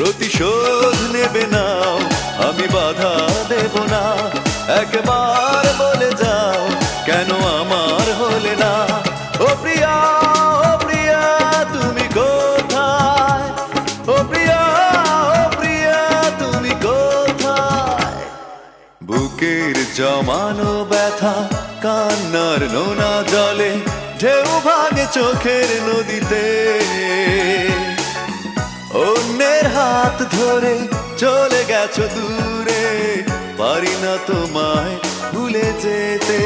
প্রতিশোধ নেবে নাও, আমি বাধা দেব না। একবার বলে যাও কেন আমার হলে না। ও প্রিয়া, ও প্রিয়া তুমি কোথায়? ও প্রিয়া, ও প্রিয়া তুমি কোথায়? বুকের জমানো ব্যথা কান্নার নোনা জলে ঢেউ ভাঙে চোখের নদীতে। অন্যের হাত ধরে চলে গেছো দূরে, পারি না তোমায় ভুলে যেতে।